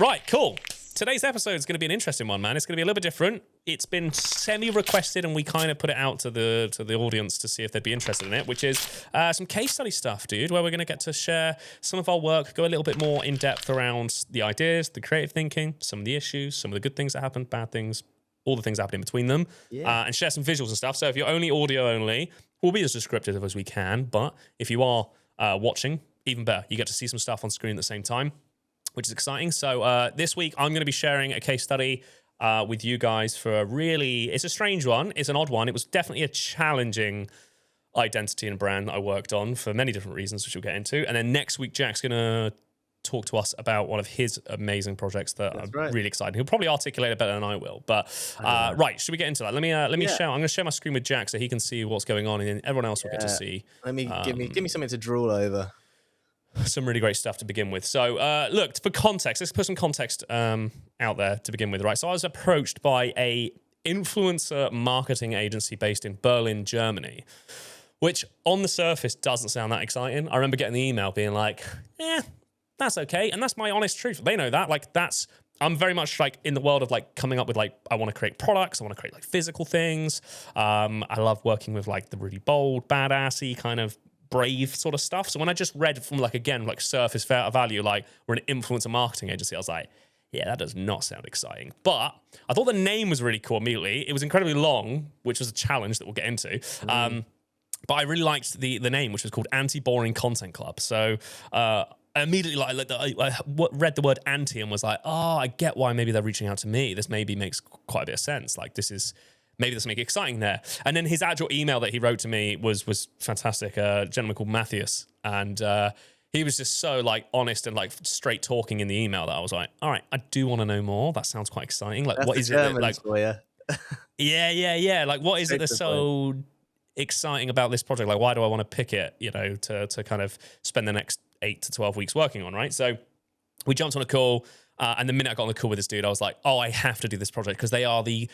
Right, cool. Today's episode is going to be an interesting one, man. It's going to be a little bit different. It's been semi-requested, and we kind of put it out to the audience to see if they'd be interested in it, which is some case study stuff, dude, where we're going to get to share some of our work, go a little bit more in depth around the ideas, the creative thinking, some of the issues, some of the good things that happened, bad things, all the things that happen in between them, and share some visuals and stuff. So if you're only audio only, we'll be as descriptive as we can, but if you are watching, even better. You get to see some stuff on screen at the same time, which is exciting. So this week, I'm going to be sharing a case study with you guys for it's a strange one. It's an odd one. It was definitely a challenging identity and brand that I worked on for many different reasons, which we'll get into. And then next week, Jack's going to talk to us about one of his amazing projects that are really exciting. He'll probably articulate it better than I will. But right, should we get into that? Let me share. I'm going to share my screen with Jack so he can see what's going on, and then everyone else will get to see. Give me something to drool over. Some really great stuff to begin with. So, look, for context, let's put some context out there to begin with, right? So I was approached by a influencer marketing agency based in Berlin, Germany, which on the surface doesn't sound that exciting. I remember getting the email being like, that's okay. And that's my honest truth. They know that. Like, I'm very much like in the world of like coming up with like, I want to create products. I want to create like physical things. I love working with like the really bold, badassy kind of brave sort of stuff. So when I just read from like, again, like surface value, like we're an influencer marketing agency, I was like, yeah, that does not sound exciting. But I thought the name was really cool immediately. It was incredibly long, which was a challenge that we'll get into. But I really liked the name, which was called Anti-Boring Content Club. So I immediately I read the word anti and was like, oh, I get why maybe they're reaching out to me. This maybe makes quite a bit of sense. Like maybe there's something exciting there. And then his actual email that he wrote to me was fantastic. A gentleman called Matthias. And he was just so like honest and like straight talking in the email that I was like, all right, I do want to know more. That sounds quite exciting. Like, what is it like? For you. Yeah. Like, what is it that's so exciting about this project? Like, why do I want to pick it, to kind of spend the next 8 to 12 weeks working on, right? So we jumped on a call. And the minute I got on the call with this dude, I was like, oh, I have to do this project because they are the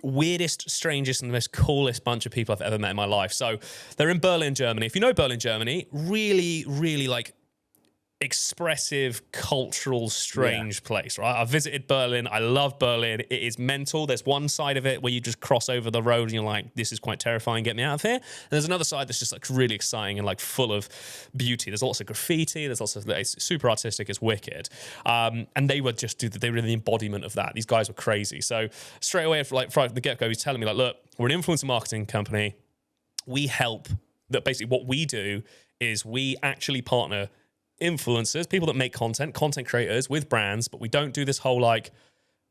weirdest, strangest, and the most coolest bunch of people I've ever met in my life. So they're in Berlin, Germany. If you know Berlin, Germany, really, really like expressive, cultural, strange place, right? I visited Berlin. I love Berlin. It is mental. There's one side of it where you just cross over the road and you're like, this is quite terrifying. Get me out of here. And there's another side that's just like really exciting and like full of beauty. There's lots of graffiti. There's lots of, it's super artistic. It's wicked. And they were they were the embodiment of that. These guys were crazy. So straight away, from the get-go, he's telling me like, look, we're an influencer marketing company. We help that basically what we do is we actually partner influencers, people that make content creators with brands, but we don't do this whole like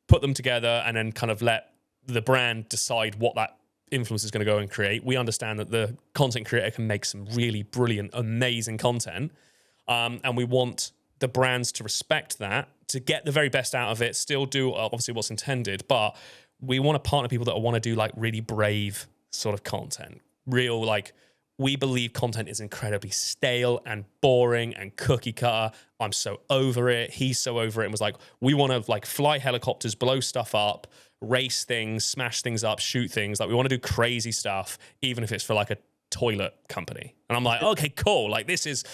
put them together and then kind of let the brand decide what that influencer is going to go and create. We understand that the content creator can make some really brilliant, amazing content, and we want the brands to respect that, to get the very best out of it, still do obviously what's intended, but we want to partner people that want to do like really brave sort of content, real like. We believe content is incredibly stale and boring and cookie cutter. I'm so over it. He's so over it. And was like, we want to like fly helicopters, blow stuff up, race things, smash things up, shoot things. Like we want to do crazy stuff, even if it's for like a toilet company. And I'm like, okay, cool. Like this is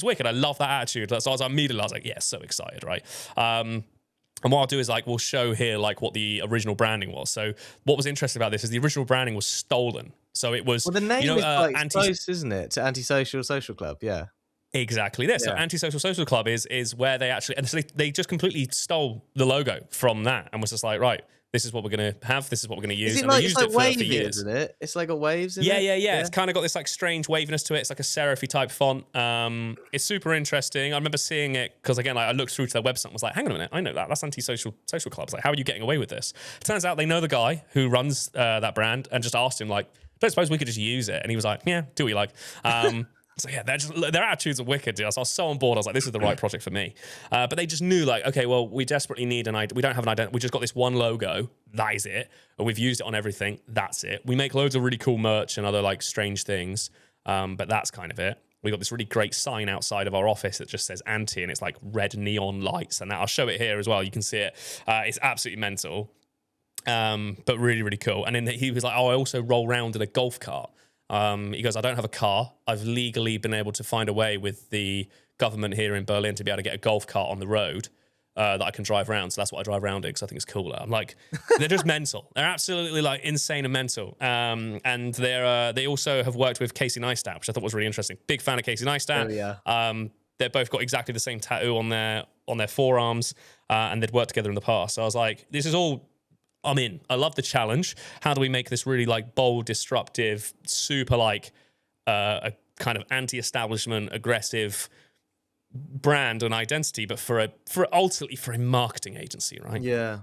wicked. I love that attitude. So I was like, yeah, so excited, right? And what I'll do is like, we'll show here like what the original branding was. So what was interesting about this is the original branding was stolen. So it was, well, the name is quite close, isn't it? To Antisocial Social Club. Yeah. Exactly this. Yeah. So Antisocial Social Club is where they actually, and so they just completely stole the logo from that and was just like, right, this is what we're going to have. This is what we're going to use. Is it and like, they used it's like it for wavy, years. Isn't it? It's like a waves, isn't it? Yeah. It's kind of got this like strange waviness to it. It's like a serify type font. It's super interesting. I remember seeing it because again, like, I looked through to their website and was like, hang on a minute, I know that. That's Antisocial Social Clubs. Like, how are you getting away with this? It turns out they know the guy who runs that brand and just asked him like, don't suppose we could just use it? And he was like, yeah, do what you like. So yeah, their attitudes are wicked, dude. So I was so on board. I was like, this is the right project for me. But they just knew like, okay, well, we desperately need we don't have an identity. We just got this one logo. That is it. And we've used it on everything. That's it. We make loads of really cool merch and other like strange things. But that's kind of it. We got this really great sign outside of our office that just says anti, and it's like red neon lights. And I'll show it here as well. You can see it. It's absolutely mental. But really, really cool. And then he was like, oh, I also roll around in a golf cart. He goes, I don't have a car. I've legally been able to find a way with the government here in Berlin to be able to get a golf cart on the road. that I can drive around. So that's what I drive around in because I think it's cooler. I'm like, they're just mental. They're absolutely like insane and mental. And they also have worked with Casey Neistat, which I thought was really interesting. Big fan of Casey Neistat. Oh, yeah. They've both got exactly the same tattoo on their forearms, and they'd worked together in the past. So I was like, this is all, I'm in. I love the challenge. How do we make this really like bold, disruptive, super like a kind of anti-establishment, aggressive brand and identity, but for ultimately for a marketing agency, right? Yeah.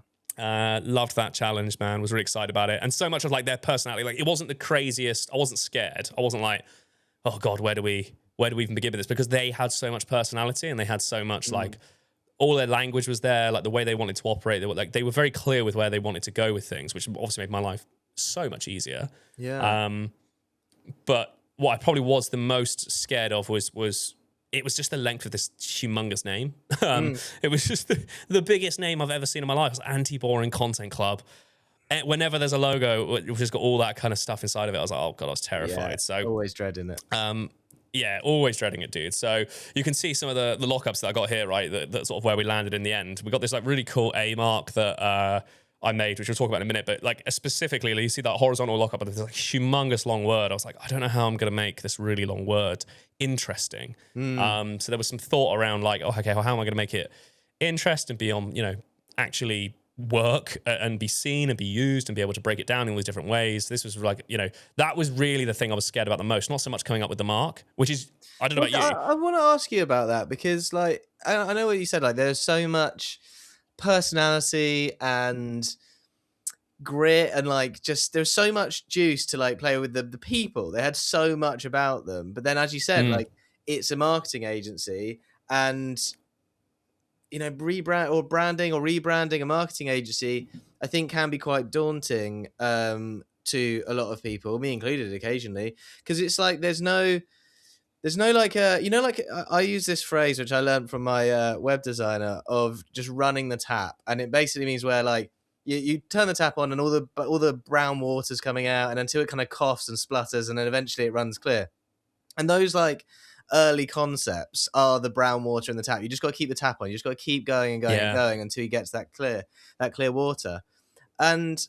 Loved that challenge, man. Was really excited about it. And so much of like their personality, like it wasn't the craziest. I wasn't scared. I wasn't like, oh God, where do we even begin with this? Because they had so much personality and they had so much like all their language was there, like the way they wanted to operate. They were very clear with where they wanted to go with things, which obviously made my life so much easier. Yeah. But what I probably was the most scared of was it was just the length of this humongous name. It was just the biggest name I've ever seen in my life. It was Anti-Boring Content Club. And whenever there's a logo, which has got all that kind of stuff inside of it, I was like, oh God, I was terrified. Yeah, So always dreading it. Yeah, always dreading it, dude. So you can see some of the lockups that I got here, right? That's sort of where we landed in the end. We got this like really cool A mark that I made, which we'll talk about in a minute. But like specifically, you see that horizontal lockup, but there's like humongous long word. I was like, I don't know how I'm going to make this really long word interesting. So there was some thought around like, oh, okay, well, how am I going to make it interesting, be on, actually work and be seen and be used and be able to break it down in all these different ways. This was like, that was really the thing I was scared about the most. Not so much coming up with the mark, which is, I don't know about you. I want to ask you about that because like, I know what you said, like there's so much personality and grit and like just there's so much juice to like play with the people. They had so much about them. But then as you said, like it's a marketing agency and rebranding a marketing agency, I think can be quite daunting to a lot of people, me included occasionally, because it's like there's no like I use this phrase which I learned from my web designer of just running the tap, and it basically means where like you turn the tap on and all the brown water's coming out, and until it kind of coughs and splutters, and then eventually it runs clear. And those like early concepts are the brown water in the tap. You just got to keep the tap on. You just got to keep going and going and going until you get to that clear water. And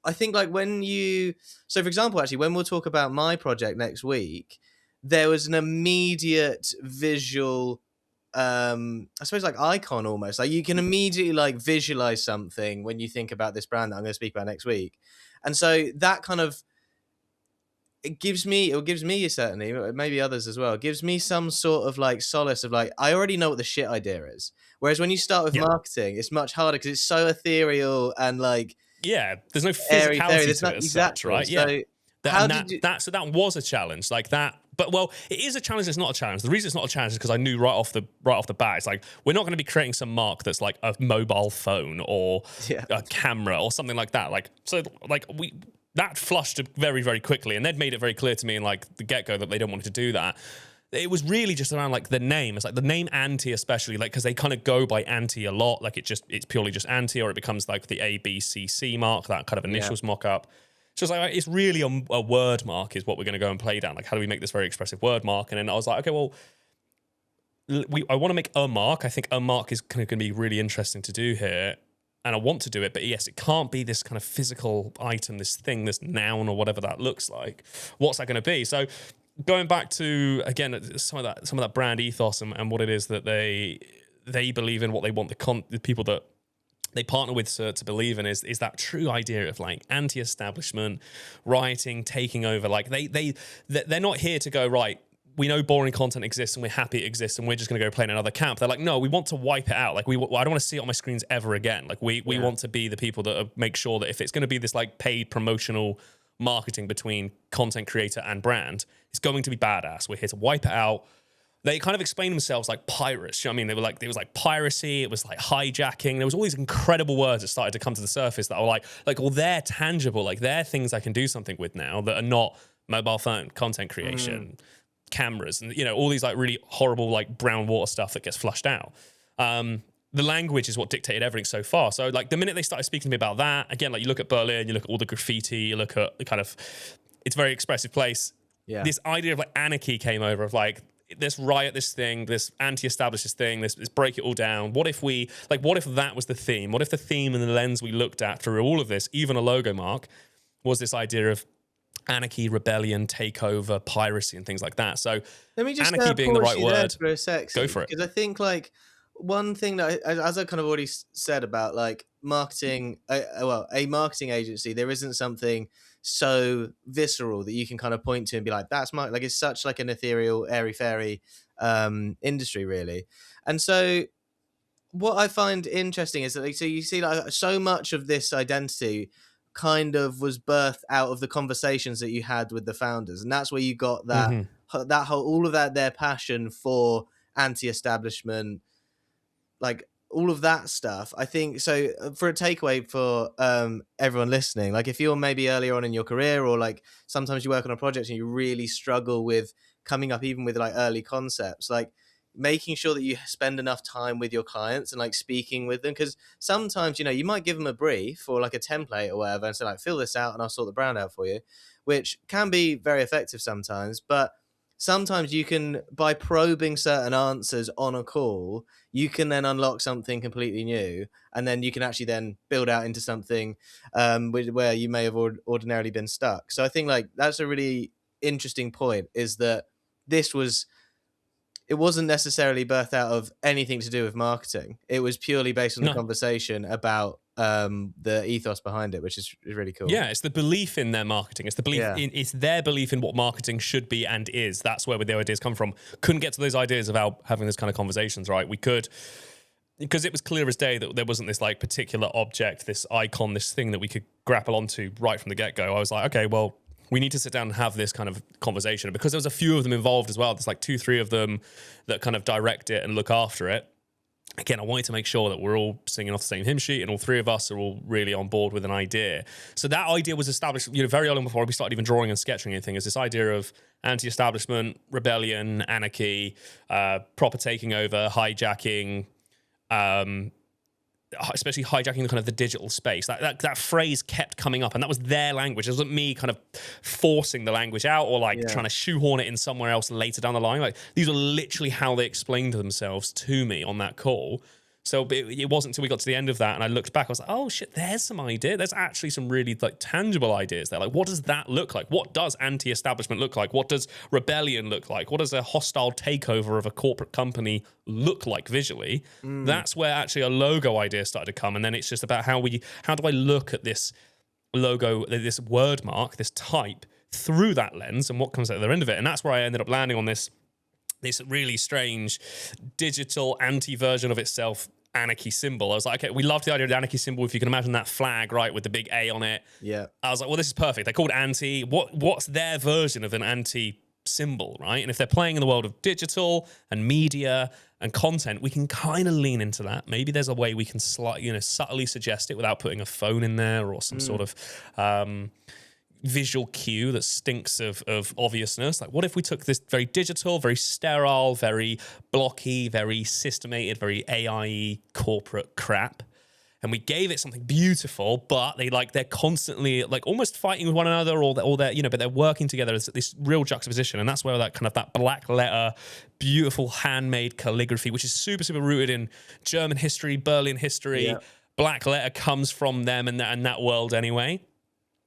I think like so for example, actually, when we'll talk about my project next week, there was an immediate visual, I suppose like icon almost. Like you can immediately like visualize something when you think about this brand that I'm going to speak about next week. And so that kind of, it gives me certainly, maybe others as well, gives me some sort of like solace of like, I already know what the shit idea is. Whereas when you start with marketing, it's much harder because it's so ethereal and like, there's no physicality to it as such, right? So that was a challenge like that. But well, it is a challenge. It's not a challenge. The reason it's not a challenge is because I knew right off the bat, it's like we're not going to be creating some mark that's like a mobile phone or a camera or something like that. Like so, like that flushed very, very quickly, and they'd made it very clear to me in like the get-go that they don't want to do that. It was really just around like the name. It's like the name Anti, especially like because they kind of go by Anti a lot. Like it's purely just Anti, or it becomes like the ABCC mark, that kind of initials mock-up. So it's like it's really a word mark is what we're going to go and play down. Like how do we make this very expressive word mark? And then I was like, okay, well, I want to make a mark. I think a mark is kind of going to be really interesting to do here. And I want to do it, but yes, it can't be this kind of physical item, this thing, this noun or whatever that looks like. What's that going to be? So going back to, again, some of that brand ethos and what it is that they believe in, what they want the people that they partner with to believe in is that true idea of like anti-establishment, rioting, taking over. Like they're not here to go, right, we know boring content exists and we're happy it exists and we're just going to go play in another camp. They're like, no, we want to wipe it out. Like I don't want to see it on my screens ever again. Like we want to be the people that make sure that if it's going to be this like paid promotional marketing between content creator and brand, it's going to be badass. We're here to wipe it out. They kind of explain themselves like pirates. You know what I mean? It was like piracy. It was like hijacking. There was all these incredible words that started to come to the surface that were like, well, they're tangible. Like they're things I can do something with now that are not mobile phone, content creation, cameras, and all these like really horrible like brown water stuff that gets flushed out. The language is what dictated everything so far. So like the minute they started speaking to me about that, again, like you look at Berlin, you look at all the graffiti, you look at the kind of, it's a very expressive place. Yeah. This idea of like anarchy came over of like, let's riot this thing, this anti-establish this thing, let's break it all down. What if that was the theme? What if the theme and the lens we looked at through all of this, even a logo mark, was this idea of anarchy, rebellion, takeover, piracy, and things like that? So let me just anarchy being the right word. for a sec, Go for it. because I think like one thing that, as I kind of already said about like marketing, a marketing agency, there isn't something so visceral that you can kind of point to and be like, that's like it's such like an ethereal, airy fairy industry, really. And so what I find interesting is that like, so you see like so much of this identity kind of was birthed out of the conversations that you had with the founders, and that's where you got that that whole all of that their passion for anti-establishment, like all of that stuff. I think so. For a takeaway for everyone listening, like if you're maybe earlier on in your career, or like sometimes you work on a project and you really struggle with coming up even with like early concepts, like making sure that you spend enough time with your clients and like speaking with them, because sometimes, you know, you might give them a brief or like a template or whatever and say like, fill this out and I'll sort the brand out for you, which can be very effective sometimes. But sometimes you can, by probing certain answers on a call, you can then unlock something completely new, and then you can actually then build out into something where you may have ordinarily been stuck. So I think like that's a really interesting point, is that it wasn't necessarily birthed out of anything to do with marketing. It was purely based on the conversation about the ethos behind it, which is really cool. Yeah, it's the belief in their marketing. It's the belief it's their belief in what marketing should be and is. That's where the ideas come from. Couldn't get to those ideas without having this kind of conversations, right? We could, because it was clear as day that there wasn't this like particular object, this icon, this thing that we could grapple onto right from the get-go. I was like, okay, well, we need to sit down and have this kind of conversation. And because there was a few of them involved as well, there's like 2-3 of them that kind of direct it and look after it. Again, I wanted to make sure that we're all singing off the same hymn sheet and all 3 of us are all really on board with an idea. So that idea was established, you know, very early on before we started even drawing and sketching anything, is this idea of anti-establishment, rebellion, anarchy, proper taking over, hijacking, especially hijacking the kind of the digital space. That phrase kept coming up, and that was their language. It wasn't me kind of forcing the language out or like trying to shoehorn it in somewhere else later down the line. Like these are literally how they explained themselves to me on that call. So it wasn't until we got to the end of that and I looked back, I was like, oh shit, there's some idea. There's actually some really like tangible ideas there. Like, what does that look like? What does anti-establishment look like? What does rebellion look like? What does a hostile takeover of a corporate company look like visually? That's where actually a logo idea started to come. And then it's just about how do I look at this logo, this word mark, this type through that lens and what comes at the other end of it. And that's where I ended up landing on this really strange digital anti-version of itself anarchy symbol. I was like, okay, we loved the idea of the anarchy symbol. If you can imagine that flag, right, with the big A on it. Yeah. I was like, well, this is perfect. They're called anti. What's their version of an anti symbol, right? And if they're playing in the world of digital and media and content, we can kind of lean into that. Maybe there's a way we can subtly suggest it without putting a phone in there or some sort of visual cue that stinks of obviousness. Like, what if we took this very digital, very sterile, very blocky, very systemated, very AI corporate crap, and we gave it something beautiful, but they're constantly like almost fighting with one another, or they're but they're working together as this real juxtaposition. And that's where that black letter, beautiful handmade calligraphy, which is super, super rooted in German history, Berlin history. Black letter comes from them and that world anyway.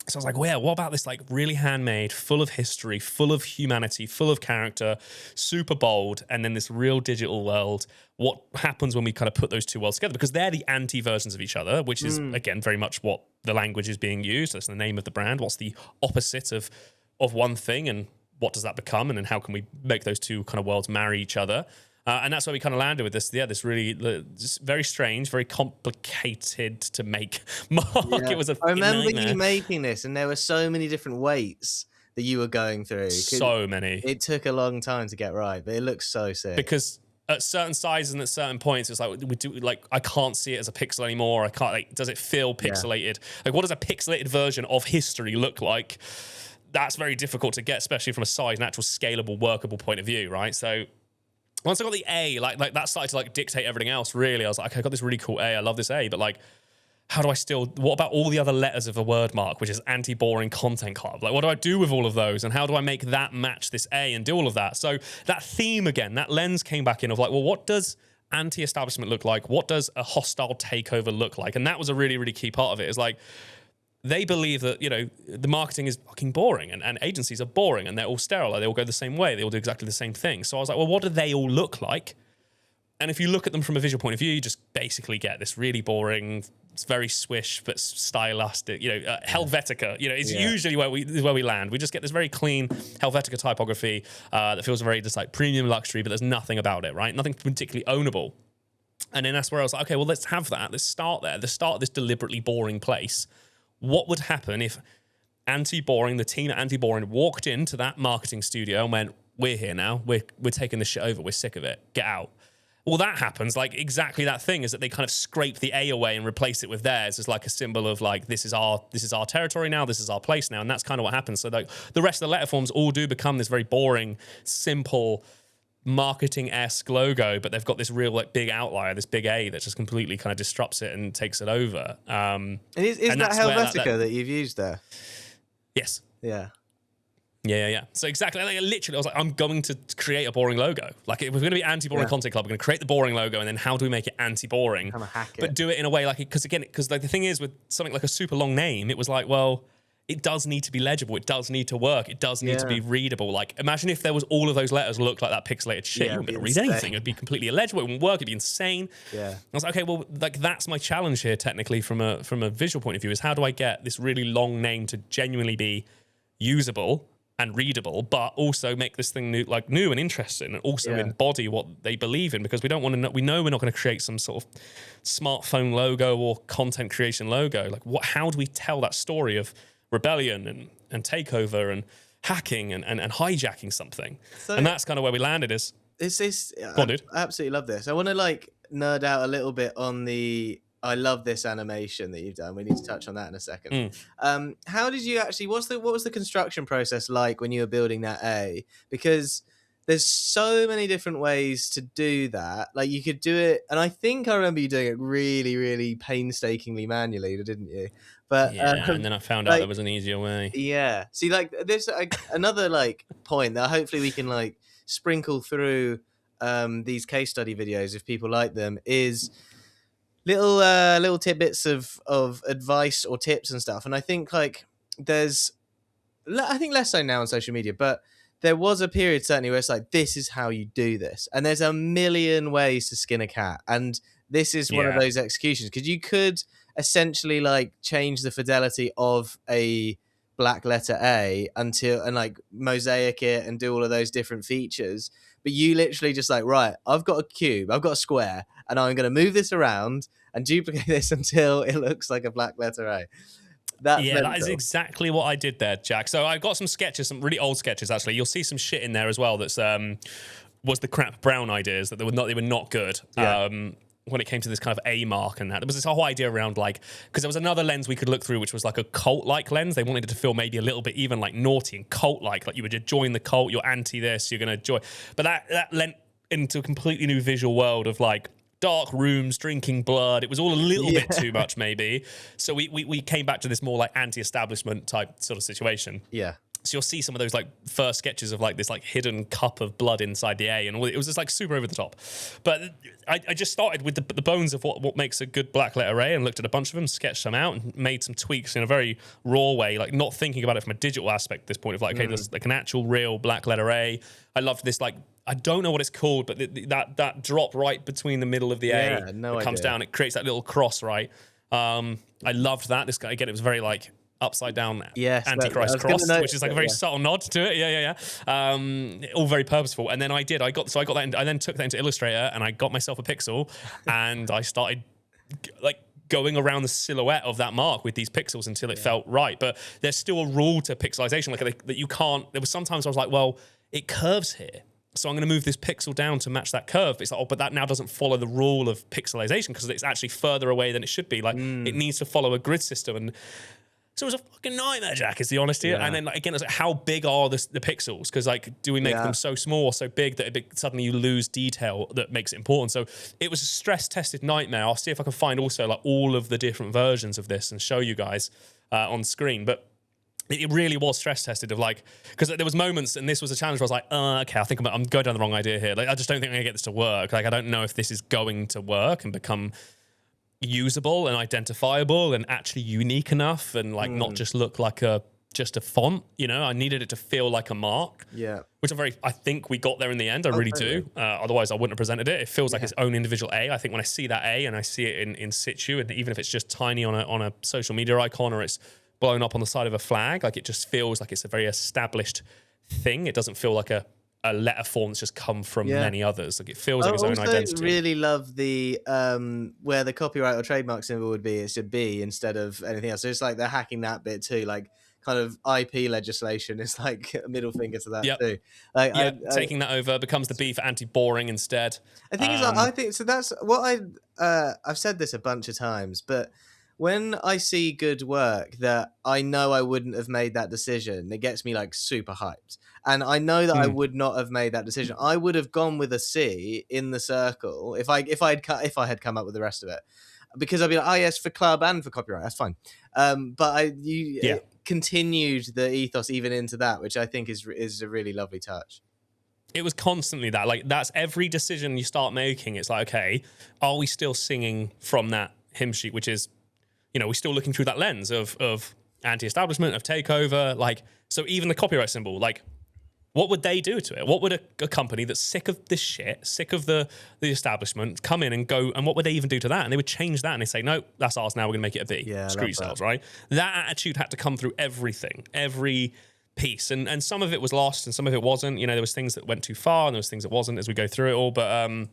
So I was like, well, yeah, what about this like really handmade, full of history, full of humanity, full of character, super bold, and then this real digital world? What happens when we kind of put those two worlds together? Because they're the anti-versions of each other, which is, again, very much what the language is being used. That's the name of the brand. What's the opposite of one thing, and what does that become? And then how can we make those two kind of worlds marry each other? And that's where we kind of landed with this. Yeah, this really very strange, very complicated to make mark. Yeah. It was I remember you making this, and there were so many different weights that you were going through. So many. It took a long time to get right, but it looks so sick. Because at certain sizes and at certain points, it's like I can't see it as a pixel anymore. I can't. Like, does it feel pixelated? Like, what does a pixelated version of history look like? That's very difficult to get, especially from a size, an actual scalable, workable point of view, right? So once I got the A, like that started to like dictate everything else, really. I was like, okay, I got this really cool A. I love this A. But like, how do I still, what about all the other letters of a word mark, which is anti-boring content club? Like, what do I do with all of those? And how do I make that match this A and do all of that? So that theme again, that lens came back in of like, well, what does anti-establishment look like? What does a hostile takeover look like? And that was a really, really key part of it. Is like, they believe that, you know, the marketing is fucking boring and agencies are boring and they're all sterile. They all go the same way. They all do exactly the same thing. So I was like, well, what do they all look like? And if you look at them from a visual point of view, you just basically get this really boring, it's very swish but stylistic, you know, Helvetica, you know, is usually where we land. We just get this very clean Helvetica typography that feels very just like premium luxury, but there's nothing about it, right? Nothing particularly ownable. And then that's where I was like, okay, well, let's have that. Let's start there. Let's start this deliberately boring place. What would happen if Anti-Boring, the team at Anti-Boring, walked into that marketing studio and went, we're here now. We're taking this shit over. We're sick of it. Get out. Well, that happens. Like, exactly that thing is that they kind of scrape the A away and replace it with theirs as like a symbol of like, this is our territory now. This is our place now. And that's kind of what happens. So like the rest of the letter forms all do become this very boring, simple, marketing-esque logo, but they've got this real like big outlier, this big A that just completely kind of disrupts it and takes it over. And is that Helvetica that you've used there? Yes. Yeah. Yeah. So exactly, like, literally, I was like, I'm going to create a boring logo. Like, if we're going to be anti-boring content club, we're going to create the boring logo, and then how do we make it anti-boring? Kind of hack it. But do it in a way like, because like the thing is with something like a super long name, it was like, well, it does need to be legible. It does need to work. It does need to be readable. Like, imagine if there was all of those letters looked like that pixelated shit. You wouldn't be able to read anything. It'd be completely illegible. It wouldn't work. It'd be insane. Yeah. I was like, okay, well, like that's my challenge here, technically, from a visual point of view, is how do I get this really long name to genuinely be usable and readable, but also make this thing new and interesting, and also embody what they believe in, because we don't want to. We know we're not going to create some sort of smartphone logo or content creation logo. Like, how do we tell that story of rebellion and takeover and hacking and hijacking something? So, and that's kind of where we landed. Is this? Go on, dude. I absolutely love this. I want to like nerd out a little bit on the. I love this animation that you've done. We need to touch on that in a second. How did you actually? What was the construction process like when you were building that A? Because there's so many different ways to do that. Like, you could do it, and I think I remember you doing it really, really painstakingly manually, didn't you? But and then I found out there was an easier way. Yeah. See, like this another like point that hopefully we can like sprinkle through these case study videos if people like them is little tidbits of advice or tips and stuff. And I think like I think less so now on social media, but there was a period certainly where it's like, this is how you do this, and there's a million ways to skin a cat, and this is one of those executions, because you could essentially like change the fidelity of a black letter A and like mosaic it and do all of those different features, but you literally just like, right, I've got a cube, I've got a square, and I'm going to move this around and duplicate this until it looks like a black letter A. That is exactly what I did there, Jack. So I've got some sketches, some really old sketches, actually. You'll see some shit in there as well that's was the crap brown ideas, that they were not good. When it came to this kind of A mark and that. There was this whole idea around like, because there was another lens we could look through, which was like a cult-like lens. They wanted it to feel maybe a little bit even like naughty and cult-like you would join the cult, you're anti this, you're going to join. But that lent into a completely new visual world of like dark rooms, drinking blood. It was all a little bit too much maybe. So we came back to this more like anti-establishment type sort of situation. Yeah. So you'll see some of those like first sketches of like this like hidden cup of blood inside the A, and it was just like super over the top. But I just started with the bones of what makes a good black letter A, and looked at a bunch of them, sketched some out, and made some tweaks in a very raw way, like not thinking about it from a digital aspect at this point of like, okay, there's like an actual real black letter A. I loved this, like, I don't know what it's called, but that drop right between the middle of the A that comes down, it creates that little cross, right? I loved that. This guy, again, it was very like upside down Antichrist cross, which is like a very subtle nod to it. All very purposeful. And then I got that, I then took that into Illustrator, and I got myself a pixel, and I started like going around the silhouette of that mark with these pixels until it felt right. But there's still a rule to pixelization, like that you can't. There was sometimes I was like, well, it curves here, so I'm going to move this pixel down to match that curve. But it's like, oh, but that now doesn't follow the rule of pixelization because it's actually further away than it should be. Like it needs to follow a grid system. And So it was a fucking nightmare, Jack, is the honesty. Yeah. And then like, again, it's like, how big are the pixels? Because like, do we make them so small or so big that suddenly you lose detail that makes it important? So it was a stress-tested nightmare. I'll see if I can find also like all of the different versions of this and show you guys on screen. But it really was stress-tested of like, because there was moments, and this was a challenge where I was like, okay, I think I'm going down the wrong idea here. Like, I just don't think I'm going to get this to work. Like, I don't know if this is going to work and become usable and identifiable and actually unique enough and like not just look like just a font, you know. I needed it to feel like a mark, which I think we got there in the end. I really do. Otherwise I wouldn't have presented it. It feels like its own individual A. I think when I see that A and I see it in situ, and even if it's just tiny on a social media icon or it's blown up on the side of a flag, like it just feels like it's a very established thing. It doesn't feel like a letter form that's just come from many others. Like it feels like its own identity. I really love the where the copyright or trademark symbol would be, it's a B instead of anything else. So it's like they're hacking that bit too, like kind of IP legislation is like a middle finger to that too. Like taking that over becomes the B for anti-boring instead. I think I think so. That's what I've said this a bunch of times, but when I see good work that I know I wouldn't have made that decision, it gets me like super hyped. And I know that I would not have made that decision. I would have gone with a C in the circle if I had come up with the rest of it, because I'd be like, oh yes, for club and for copyright, that's fine. But it continued the ethos even into that, which I think is a really lovely touch. It was constantly that. Like that's every decision you start making. It's like, okay, are we still singing from that hymn sheet, which is, you know, we're still looking through that lens of anti-establishment, of takeover. Like, so even the copyright symbol, like, what would they do to it? What would a company that's sick of this shit, sick of the establishment, come in and go, and what would they even do to that? And they would change that and they say, no, that's ours now, we're going to make it a B. Yeah, screw yourselves, right? That attitude had to come through everything, every piece. And some of it was lost and some of it wasn't. You know, there was things that went too far and there was things that wasn't as we go through it all. But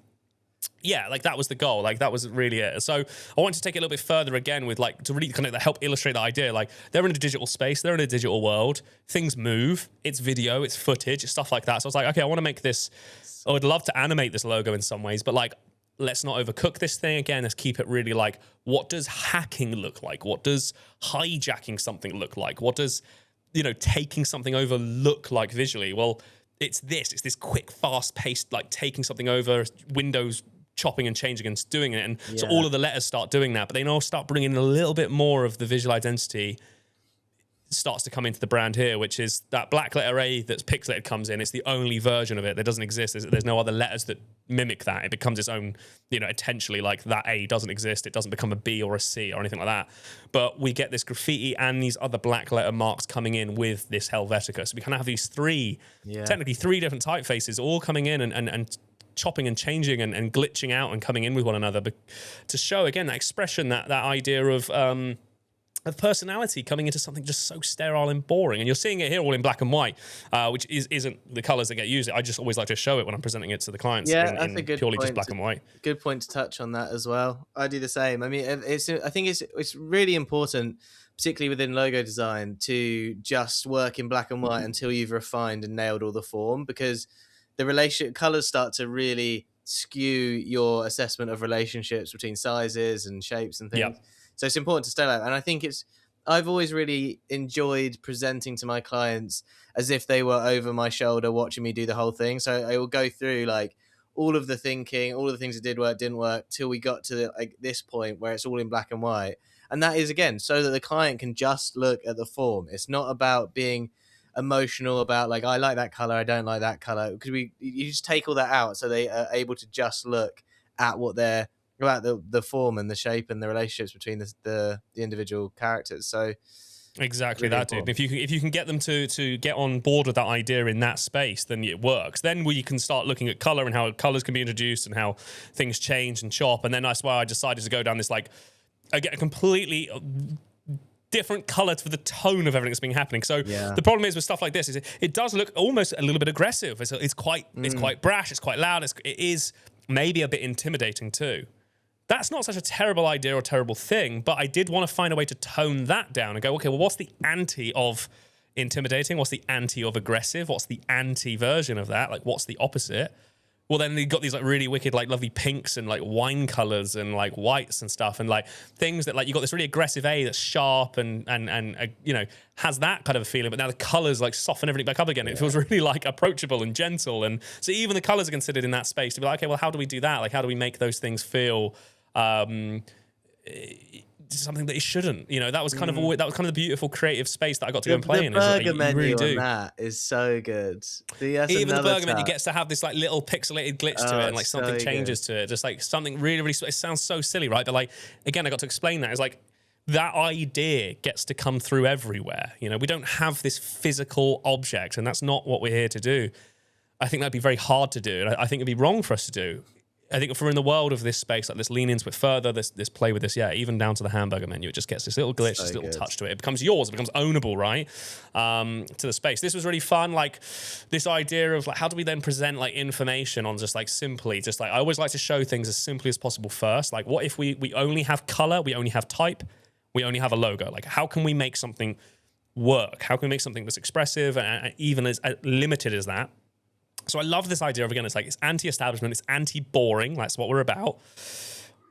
yeah, like that was the goal. Like that was really it. So I wanted to take it a little bit further again with like, to really kind of help illustrate the idea. Like they're in a digital space, they're in a digital world, things move, it's video, it's footage, it's stuff like that. So I was like, okay, I want to make this, I would love to animate this logo in some ways, but like, let's not overcook this thing again. Let's keep it really like, what does hacking look like? What does hijacking something look like? What does, you know, taking something over look like visually? Well, it's this quick, fast-paced, like taking something over, Windows chopping and changing and doing it. And so all of the letters start doing that, but they now start bringing a little bit more of the visual identity starts to come into the brand here, which is that black letter A that's pixelated comes in. It's the only version of it that doesn't exist. There's no other letters that mimic that. It becomes its own, you know, intentionally, like that A doesn't exist. It doesn't become a B or a C or anything like that. But we get this graffiti and these other black letter marks coming in with this Helvetica. So we kind of have these technically three different typefaces all coming in and chopping and changing and glitching out and coming in with one another, but to show again that expression, that idea of personality coming into something just so sterile and boring. And you're seeing it here all in black and white, which isn't the colors that get used. I just always like to show it when I'm presenting it to the clients. Yeah, that's a good purely point. Just black and white. Good point to touch on that as well. I do the same. I mean, I think it's really important, particularly within logo design, to just work in black and white until you've refined and nailed all the form, because the colors start to really skew your assessment of relationships between sizes and shapes and things. Yep. So it's important to stay like that. And I think I've always really enjoyed presenting to my clients as if they were over my shoulder watching me do the whole thing. So I will go through like all of the thinking, all of the things that did work, didn't work, till we got to like this point where it's all in black and white. And that is, again, so that the client can just look at the form. It's not about being emotional about like, I like that color, I don't like that color. Because you just take all that out so they are able to just look at what they're about, the form and the shape and the relationships between the individual characters. So exactly really that, dude. If you can get them to get on board with that idea in that space, then it works. Then you can start looking at color and how colors can be introduced and how things change and chop. And then that's why I decided to go down this like, again, a completely different color for the tone of everything that's been happening. So the problem is with stuff like this is it does look almost a little bit aggressive. It's quite brash. It's quite loud. It is maybe a bit intimidating too. That's not such a terrible idea or terrible thing, but I did want to find a way to tone that down and go, okay, well, what's the anti of intimidating? What's the anti of aggressive? What's the anti version of that? Like, what's the opposite? Well, then you've got these like really wicked, like lovely pinks and like wine colors and like whites and stuff, and like things that like you got this really aggressive A that's sharp and you know, has that kind of a feeling. But now the colors like soften everything back up again. It feels really like approachable and gentle, and so even the colors are considered in that space to be like, okay, well, how do we do that? Like, how do we make those things feel something that it shouldn't? You know, that was kind of always, that was kind of the beautiful creative space that I got to go and play in. The burger you menu really on do. that is so good. Even the burger menu gets to have this like little pixelated glitch to it, and like something changes to it, just like something really, really. It sounds so silly, right? But like again, I got to explain that. It's like that idea gets to come through everywhere. You know, we don't have this physical object, and that's not what we're here to do. I think that'd be very hard to do, and I think it'd be wrong for us to do. I think if we're in the world of this space, like this lean into it further, this play with this, even down to the hamburger menu, it just gets this little glitch, this little touch to it. It becomes yours, it becomes ownable, right? To the space. This was really fun, like this idea of like, how do we then present like information on just like simply, just like, I always like to show things as simply as possible first. Like what if we only have color, we only have type, we only have a logo? Like how can we make something work? How can we make something that's expressive and even as limited as that? So I love this idea of, again, it's like, it's anti-establishment, it's anti-boring, that's what we're about.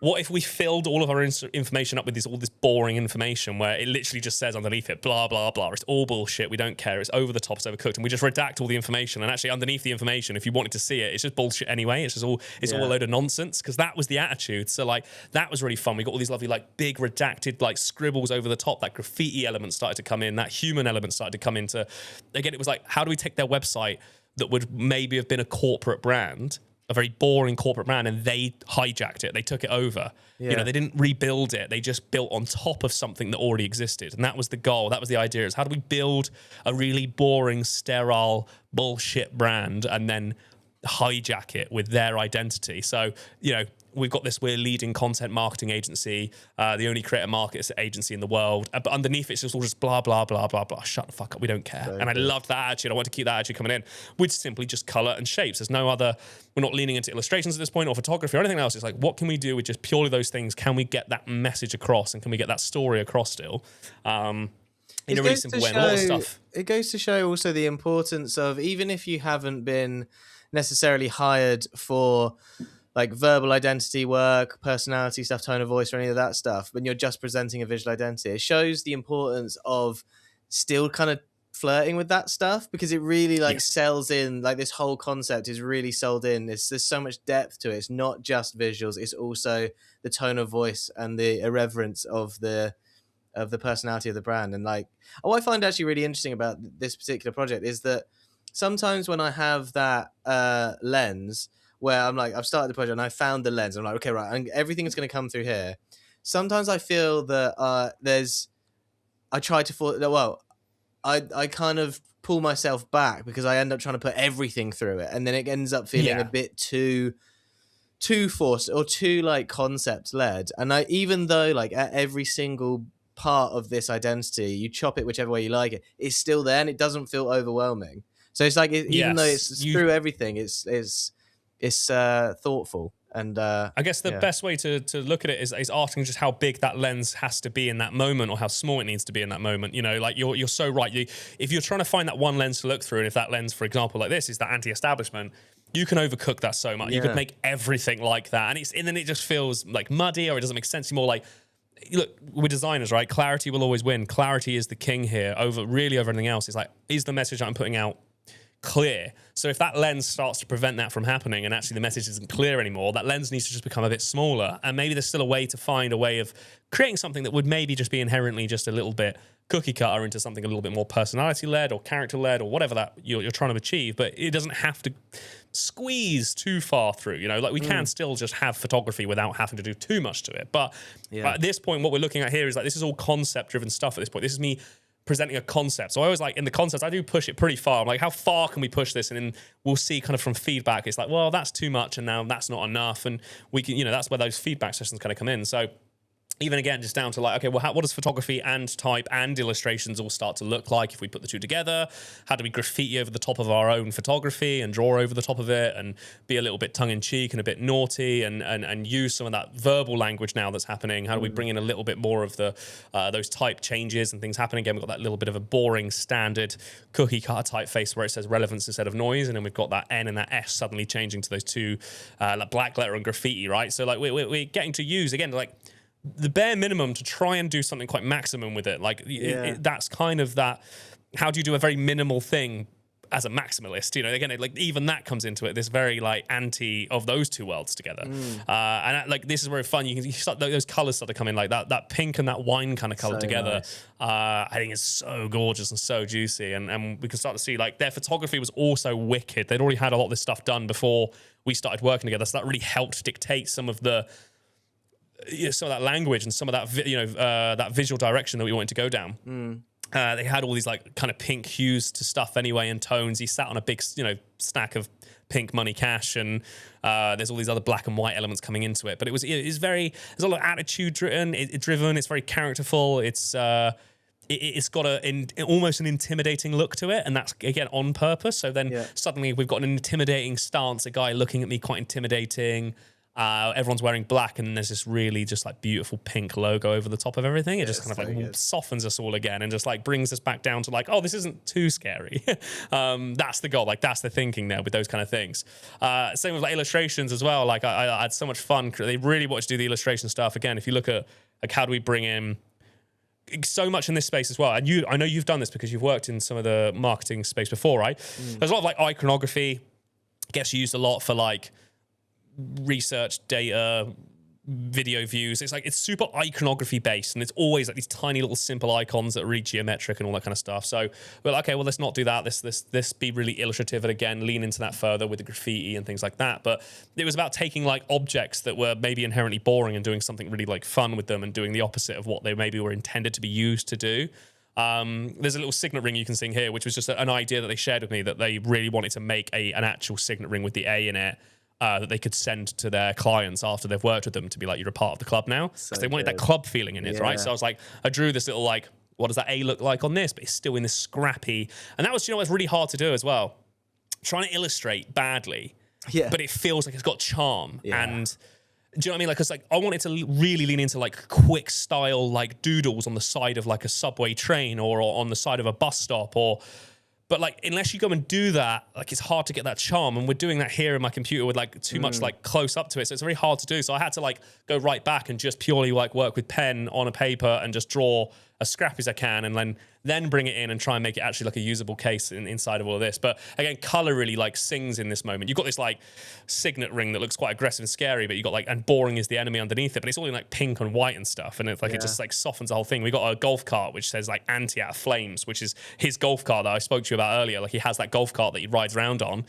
What if we filled all of our information up with all this boring information where it literally just says underneath it, blah, blah, blah, it's all bullshit, we don't care, it's over the top, it's overcooked, and we just redact all the information, and actually underneath the information, if you wanted to see it, it's just bullshit anyway, it's all a load of nonsense, because that was the attitude. So like, that was really fun. We got all these lovely like big redacted like scribbles over the top, that graffiti element started to come in, that human element started to come into, again, it was like, how do we take their website that would maybe have been a corporate brand, a very boring corporate brand, and they hijacked it, they took it over. You know, they didn't rebuild it, they just built on top of something that already existed. And that was the goal, that was the idea, is how do we build a really boring, sterile, bullshit brand and then hijack it with their identity? So, you know, we've got this, we're leading content marketing agency, the only creator market agency in the world, but underneath it's just all just blah, blah, blah, blah, blah. Shut the fuck up, we don't care. And I loved that attitude. I want to keep that attitude coming in with simply just color and shapes. There's no other, we're not leaning into illustrations at this point or photography or anything else. It's like, what can we do with just purely those things? Can we get that message across, and can we get that story across still? In a really simple way, and a lot of stuff. It goes to show also the importance of, even if you haven't been necessarily hired for like verbal identity work, personality stuff, tone of voice, or any of that stuff, when you're just presenting a visual identity, it shows the importance of still kind of flirting with that stuff, because it really like sells in, like this whole concept is really sold in. There's so much depth to it. It's not just visuals, it's also the tone of voice and the irreverence of the personality of the brand. And like, what I find actually really interesting about this particular project is that sometimes when I have that lens where I'm like, I've started the project and I found the lens, I'm like, okay, right, everything is going to come through here. Sometimes I feel that I kind of pull myself back because I end up trying to put everything through it, and then it ends up feeling a bit too forced or too like concept led. And even though like at every single part of this identity, you chop it whichever way you like it, it's still there and it doesn't feel overwhelming. So it's like, even though it's through everything, it's thoughtful. And I guess the best way to look at it is asking just how big that lens has to be in that moment, or how small it needs to be in that moment. You know, like you're so right. If you're trying to find that one lens to look through, and if that lens, for example, like this is that anti-establishment, you can overcook that so much. You could make everything like that, and then it just feels like muddy, or it doesn't make sense anymore. Like, look, we're designers, right? Clarity will always win. Clarity is the king here over anything else. It's like, is the message I'm putting out clear? So if that lens starts to prevent that from happening, and actually the message isn't clear anymore, that lens needs to just become a bit smaller. And maybe there's still a way to find a way of creating something that would maybe just be inherently just a little bit cookie cutter into something a little bit more personality led or character led or whatever that you're trying to achieve. But it doesn't have to squeeze too far through, you know, like we can still just have photography without having to do too much to it. But at this point, what we're looking at here is like, this is all concept driven stuff at this point. This is me presenting a concept. So I always like, in the concepts, I do push it pretty far. I'm like, how far can we push this? And then we'll see kind of from feedback. It's like, well, that's too much, and now that's not enough. And we can, you know, that's where those feedback sessions kind of come in. So even again, just down to like, okay, well, what does photography and type and illustrations all start to look like if we put the two together? How do we graffiti over the top of our own photography and draw over the top of it and be a little bit tongue-in-cheek and a bit naughty and use some of that verbal language now that's happening? How do we bring in a little bit more of the those type changes and things happening? Again, we've got that little bit of a boring standard cookie cutter typeface where it says relevance instead of noise, and then we've got that N and that S suddenly changing to those two, like black letter and graffiti, right? So like we're getting to use, again, like the bare minimum to try and do something quite maximum with it. Like that's kind of that. How do you do a very minimal thing as a maximalist? You know, again, like even that comes into it. This very like anti of those two worlds together. And like this is where it's fun. You start those colors start to come in, like that pink and that wine kind of color together. Nice. I think it's so gorgeous and so juicy. And we can start to see like their photography was also wicked. They'd already had a lot of this stuff done before we started working together. So that really helped dictate some of the. Some of that language and some of that, that visual direction that we wanted to go down. They had all these like kind of pink hues to stuff anyway and tones. He sat on a big, stack of pink money cash, and there's all these other black and white elements coming into it. But it's very, there's a lot of attitude driven. It's very characterful. It's got almost an intimidating look to it, and that's again on purpose. So then suddenly we've got an intimidating stance. A guy looking at me quite intimidating. Everyone's wearing black, and there's this really just like beautiful pink logo over the top of everything. It just kind of like softens us all again and just like brings us back down to like, oh, this isn't too scary. That's the goal. Like that's the thinking there with those kind of things. Same with like illustrations as well. Like I had so much fun. They really wanted to do the illustration stuff. Again, if you look at like how do we bring in so much in this space as well. And I know you've done this because you've worked in some of the marketing space before, right? There's a lot of like iconography gets used a lot for like research data, video views. It's super iconography based, and it's always like these tiny little simple icons that are really geometric and all that kind of stuff. So we're like, okay, well, let's not do that. Let's be really illustrative, and again, lean into that further with the graffiti and things like that. But it was about taking like objects that were maybe inherently boring and doing something really like fun with them and doing the opposite of what they maybe were intended to be used to do. There's a little signet ring you can see here, which was just an idea that they shared with me, that they really wanted to make an actual signet ring with the A in it. That they could send to their clients after they've worked with them to be like, you're a part of the club now. Because they wanted that club feeling in it, right? So I was like, I drew this little like, what does that A look like on this? But it's still in this scrappy. And that was, it's really hard to do as well. Trying to illustrate badly, but it feels like it's got charm. And do you know what I mean? Like, it's like, I wanted to really lean into like quick style, like doodles on the side of like a subway train or on the side of a bus stop but like, unless you go and do that, like it's hard to get that charm. And we're doing that here in my computer with like too much like close up to it. So it's very hard to do. So I had to like go right back and just purely like work with pen on a paper and just draw as scrappy as I can, and then bring it in and try and make it actually like a usable case inside of all of this. But again, color really like sings in this moment. You've got this like signet ring that looks quite aggressive and scary, but you got like, and boring is the enemy underneath it, but it's all in like pink and white and stuff. And it's like, it just like softens the whole thing. We got a golf cart which says like anti out of flames, which is his golf cart that I spoke to you about earlier. Like he has that golf cart that he rides around on.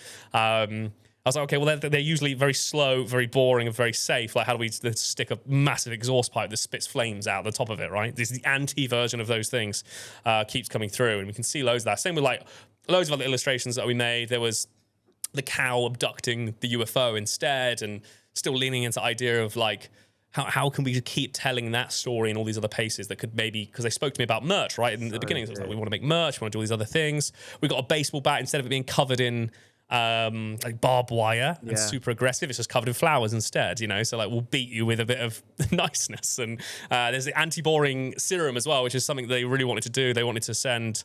I was like, okay, well, they're usually very slow, very boring, and very safe. Like, how do we stick a massive exhaust pipe that spits flames out the top of it, right? This is the anti-version of those things keeps coming through, and we can see loads of that. Same with, like, loads of other illustrations that we made. There was the cow abducting the UFO instead, and still leaning into the idea of, like, how can we keep telling that story in all these other paces that could maybe, because they spoke to me about merch, right? In the beginning, so it was like, we want to make merch, we want to do all these other things. We got a baseball bat, instead of it being covered in like barbed wire and super aggressive, it's just covered in flowers instead, so like we'll beat you with a bit of niceness. And there's the anti-boring serum as well, which is something they really wanted to do. They also send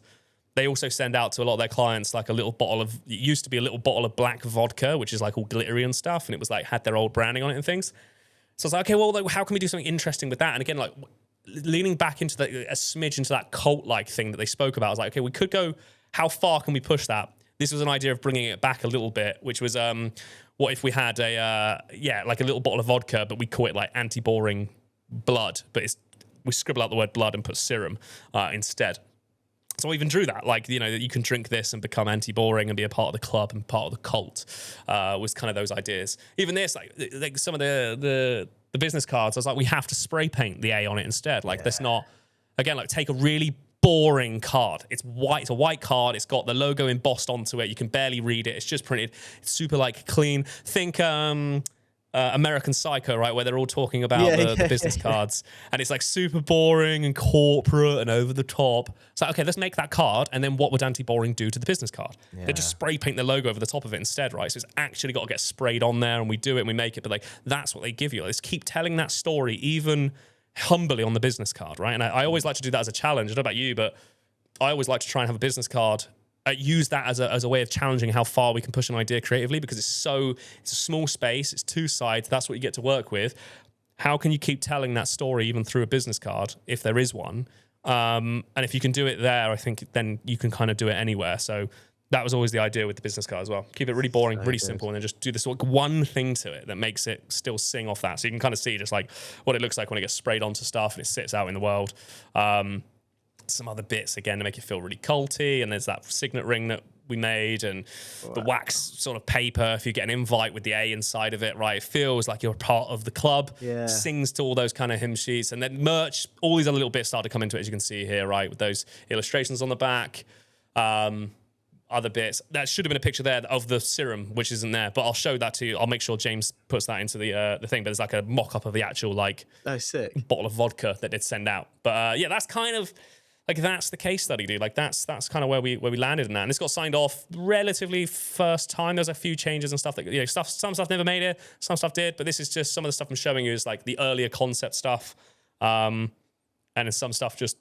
out to a lot of their clients like a little bottle of, it used to be a little bottle of black vodka, which is like all glittery and stuff, and it was like had their old branding on it and things. So I was like, okay, well, like, how can we do something interesting with that? And again, like leaning back into a smidge into that cult-like thing that they spoke about, I was like, okay, we could go, how far can we push that? This was an idea of bringing it back a little bit, which was, what if we had like a little bottle of vodka, but we call it like anti-boring blood, but we scribble out the word blood and put serum instead. So I even drew that, like, that you can drink this and become anti-boring and be a part of the club and part of the cult, was kind of those ideas. Even this, like some of the business cards, I was like, we have to spray paint the A on it instead. Like, let's not, again, like take a really boring card. It's white. It's a white card. It's got the logo embossed onto it. You can barely read it. It's just printed. It's super like clean. Think American Psycho, right, where they're all talking about the business cards, and it's like super boring and corporate and over the top. It's like, okay, let's make that card, and then what would anti-boring do to the business card? They just spray paint the logo over the top of it instead, right? So it's actually got to get sprayed on there, and we do it and we make it, but like that's what they give you. Let's keep telling that story, even humbly, on the business card, right? And I always like to do that as a challenge. I don't know about you, but I always like to try and have a business card. Use that as a way of challenging how far we can push an idea creatively, because it's a small space, it's two sides, that's what you get to work with. How can you keep telling that story even through a business card, if there is one? And if you can do it there, I think then you can kind of do it anywhere. So that was always the idea with the business card as well. Keep it really boring, really simple, and then just do this like one thing to it that makes it still sing off that. So you can kind of see just like what it looks like when it gets sprayed onto stuff and it sits out in the world. Some other bits again to make it feel really culty, and there's that signet ring that we made, and the wax sort of paper. If you get an invite with the A inside of it, right, it feels like you're part of the club. Sings to all those kind of hymn sheets, and then merch. All these other little bits start to come into it, as you can see here, right, with those illustrations on the back. Other bits. That should have been a picture there of the serum, which isn't there, but I'll show that to you. I'll make sure James puts that into the thing. But there's like a mock-up of the actual like sick bottle of vodka that they'd send out. But yeah, that's kind of. Like, that's the case study, dude. Like, that's kind of where we landed in that. And this got signed off relatively first time. There's a few changes and stuff that, you know, some stuff never made it, some stuff did. But this is just some of the stuff I'm showing you is like the earlier concept stuff. And then some stuff just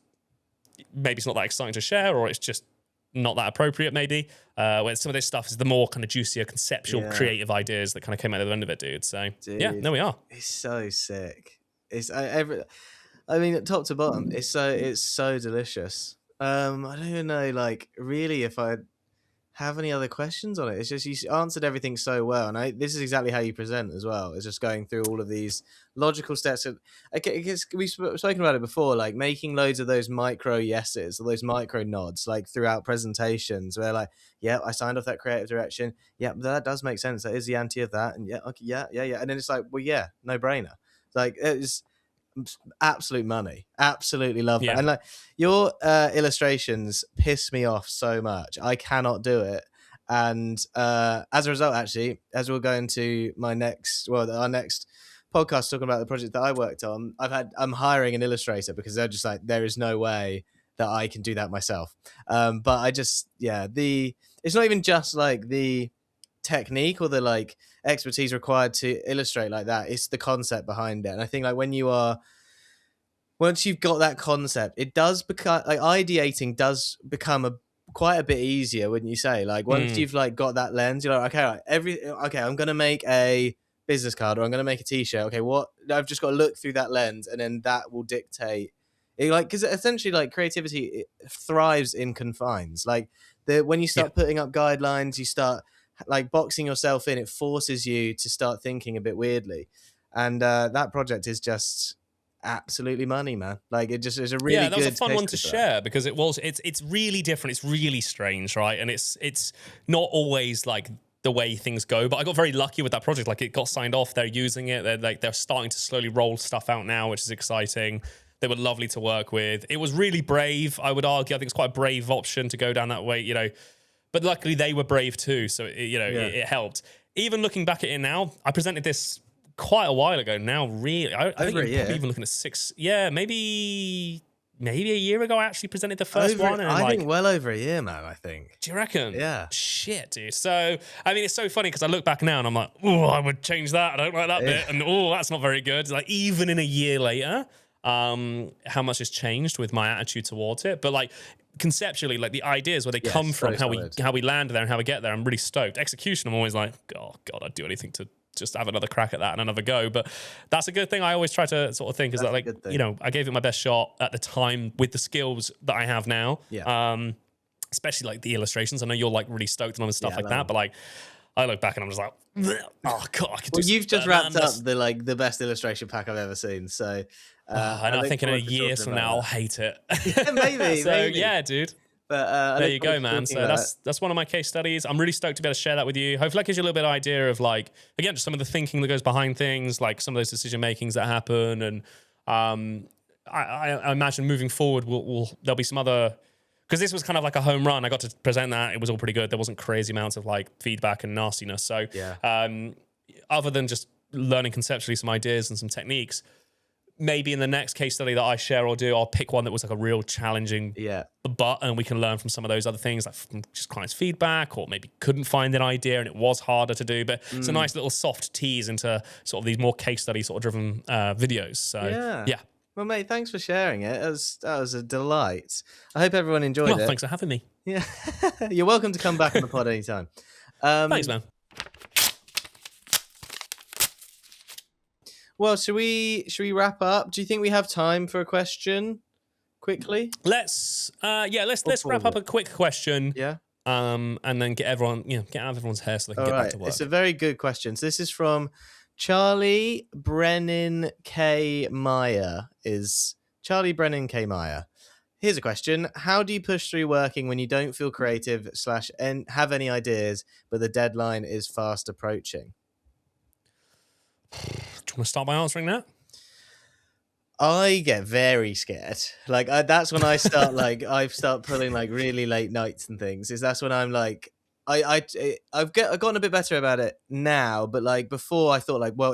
maybe it's not that exciting to share, or it's just not that appropriate, maybe. Where some of this stuff is the more kind of juicier, conceptual, creative ideas that kind of came out of the end of it, dude. So, yeah, there we are. It's so sick. I mean, top to bottom, it's so delicious. I don't even know, like, really, if I have any other questions on it. It's just you answered everything so well, and this is exactly how you present as well. It's just going through all of these logical steps. Because we've spoken about it before, like making loads of those micro yeses or those micro nods, like throughout presentations, where like, yeah, I signed off that creative direction. Yeah, that does make sense. That is the anti of that, and yeah, okay, yeah, and then it's like, well, yeah, no brainer. Like it's absolute money. Absolutely love that. And like your illustrations piss me off so much. I cannot do it. And as a result, actually, as we'll go into our next podcast talking about the project that I worked on, I'm hiring an illustrator because they're just like, there is no way that I can do that myself. But I just, it's not even just like the technique or the like expertise required to illustrate like that. It's the concept behind it. And I think like once you've got that concept, it does become like ideating does become quite a bit easier, wouldn't you say? Like once you've like got that lens, you're like, okay, I'm gonna make a business card or I'm gonna make a t-shirt. Okay, what I've just got to look through that lens, and then that will dictate it, like, because essentially like creativity, it thrives in confines. Like when you start putting up guidelines, you start like boxing yourself in, it forces you to start thinking a bit weirdly. And that project is just absolutely money, man. Like it just is a really that was a fun one to share because it's really different. It's really strange, right? And it's not always like the way things go, but I got very lucky with that project. Like it got signed off, they're using it, they're starting to slowly roll stuff out now, which is exciting. They were lovely to work with. It was really brave, I would argue. I think it's quite a brave option to go down that way, you know. But luckily they were brave too, so it helped. Even looking back at it now, I presented this quite a while ago now, really. I think you're probably even looking at maybe a year ago I actually presented the first one. And I think well over a year, man, I think. Do you reckon? Yeah. Shit, dude. So, I mean, it's so funny because I look back now and I'm like, oh, I would change that. I don't like that bit. And oh, that's not very good. Like, even in a year later, how much has changed with my attitude towards it. But like, conceptually, like the ideas where they come from, how we land there and how we get there, I'm really stoked. Execution, I'm always like, oh God, I'd do anything to just have another crack at that and another go. But that's a good thing. I always try to sort of think is that, like, you know, I gave it my best shot at the time with the skills that I have now. Especially like the illustrations. I know you're like really stoked on stuff like that, but like I look back and I'm just like, oh God, I could do. Well, you've just wrapped up the best illustration pack I've ever seen. So I think in a year from now I'll hate it. maybe. Yeah, dude. But there you go, man. So that's one of my case studies. I'm really stoked to be able to share that with you. Hopefully that gives you a little bit of idea of like, again, just some of the thinking that goes behind things, like some of those decision makings that happen. And I imagine moving forward, there'll be some other, because this was kind of like a home run. I got to present that. It was all pretty good. There wasn't crazy amounts of like feedback and nastiness. So other than just learning conceptually some ideas and some techniques, maybe in the next case study that I share or do, I'll pick one that was like a real challenging and we can learn from some of those other things, like from just clients' feedback, or maybe couldn't find an idea and it was harder to do. But it's a nice little soft tease into sort of these more case study sort of driven videos. So yeah. Well, mate, thanks for sharing it. That was a delight. I hope everyone enjoyed it. Thanks for having me. Yeah, you're welcome to come back on the pod anytime. Thanks, man. Well, should we wrap up? Do you think we have time for a question quickly? Let's wrap up a quick question. Yeah. And then get out of everyone's hair so they can get back to work. It's a very good question. So this is from Charlie Brennan K. Meyer. Here's a question. How do you push through working when you don't feel creative / and have any ideas, but the deadline is fast approaching? Do you want to start by answering that? I get very scared. Like that's when I start I start pulling like really late nights and things. That's when I'm like I've gotten a bit better about it now, but like before I thought well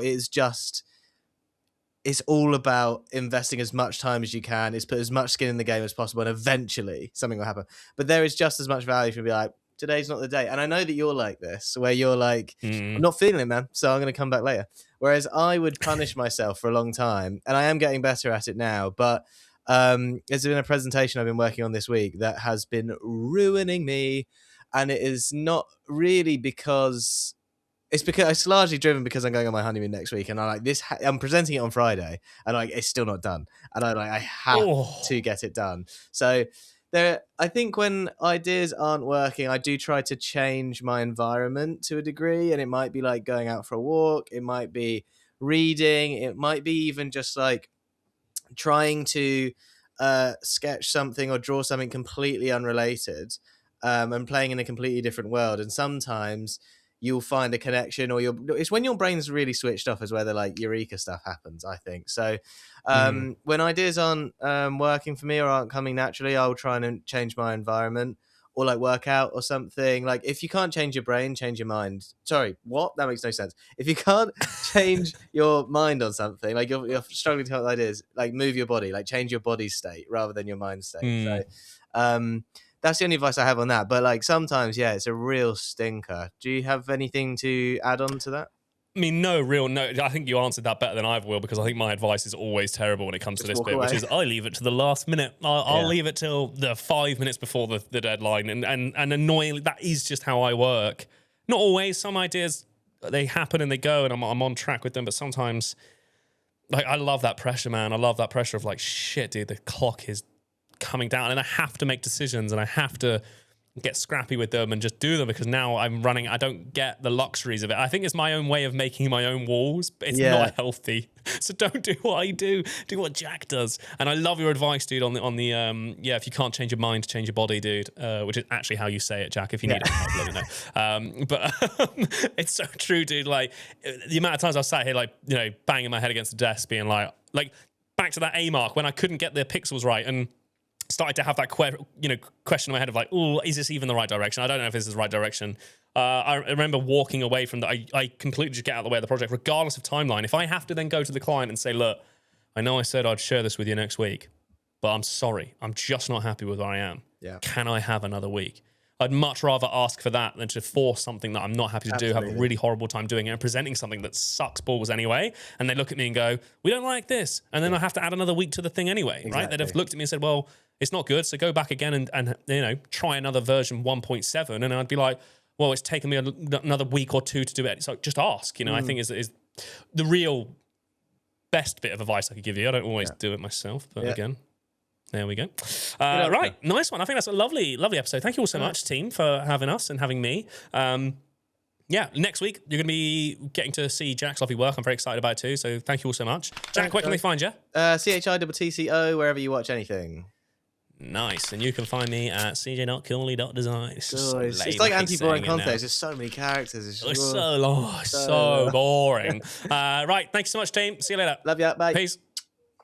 it's all about investing as much time as you can. It's put as much skin in the game as possible, and eventually something will happen. But there is just as much value for me to be like, today's not the day. And I know that you're like this, where you're like, I'm not feeling it, man, so I'm going to come back later. Whereas I would punish myself for a long time, and I am getting better at it now. But there's been a presentation I've been working on this week that has been ruining me, and it is not really because it's largely driven because I'm going on my honeymoon next week, and I'm presenting it on Friday, and it's still not done, and I have to get it done. So I think when ideas aren't working, I do try to change my environment to a degree, and it might be like going out for a walk, it might be reading, it might be even just like trying to sketch something or draw something completely unrelated, and playing in a completely different world. And sometimes you'll find a connection, or it's when your brain's really switched off is where the like eureka stuff happens, I think. So when ideas aren't working for me or aren't coming naturally, I'll try and change my environment, or like work out or something. Like if you can't change your brain, change your mind. Sorry, what? That makes no sense. If you can't change your mind on something, like you're struggling to come up with ideas, like move your body, like change your body state rather than your mind state. So that's the only advice I have on that. But like sometimes, it's a real stinker. Do you have anything to add on to that? I mean, no. I think you answered that better than I will, because I think my advice is always terrible when it comes to this bit, which is I leave it to the last minute. I'll leave it till the 5 minutes before the deadline. And annoyingly, that is just how I work. Not always. Some ideas, they happen and they go, and I'm on track with them. But sometimes, like, I love that pressure, man. I love that pressure of like, shit, dude, the clock is coming down, and I have to make decisions, and I have to get scrappy with them and just do them, because now I'm running. I don't get the luxuries of it. I think it's my own way of making my own walls, but it's not healthy. So don't do what I do. Do what Jack does. And I love your advice, dude, on the if you can't change your mind, change your body, dude, which is actually how you say it, Jack. If you need it, let me know. But it's so true, dude. Like the amount of times I've sat here, like, banging my head against the desk, being like back to that A mark when I couldn't get the pixels right, and started to have that question in my head of like, oh, is this even the right direction? I don't know if this is the right direction. I remember walking away from that. I completely just get out of the way of the project, regardless of timeline. If I have to then go to the client and say, look, I know I said I'd share this with you next week, but I'm sorry. I'm just not happy with where I am. Yeah. Can I have another week? I'd much rather ask for that than to force something that I'm not happy to do, have a really horrible time doing it, and presenting something that sucks balls anyway. And they look at me and go, we don't like this. And then I have to add another week to the thing anyway, right? They'd have looked at me and said, well, it's not good, so go back again and try another version 1.7. And I'd be like, well, it's taken me another week or two to do it. So just ask, I think is the real best bit of advice I could give you. I don't always do it myself, but again, there we go. Right, nice one. I think that's a lovely, lovely episode. Thank you all so much, team, for having us and having me. Next week, you're going to be getting to see Jack's lovely work. I'm very excited about it too, so thank you all so much. Jack, where can they find you? CHITTCO, wherever you watch anything. Nice. And you can find me at cj.kinley.design. It's like anti-boring context. There's so many characters. It's so long. So boring. Right. Thanks so much, team. See you later. Love ya. Bye. Peace.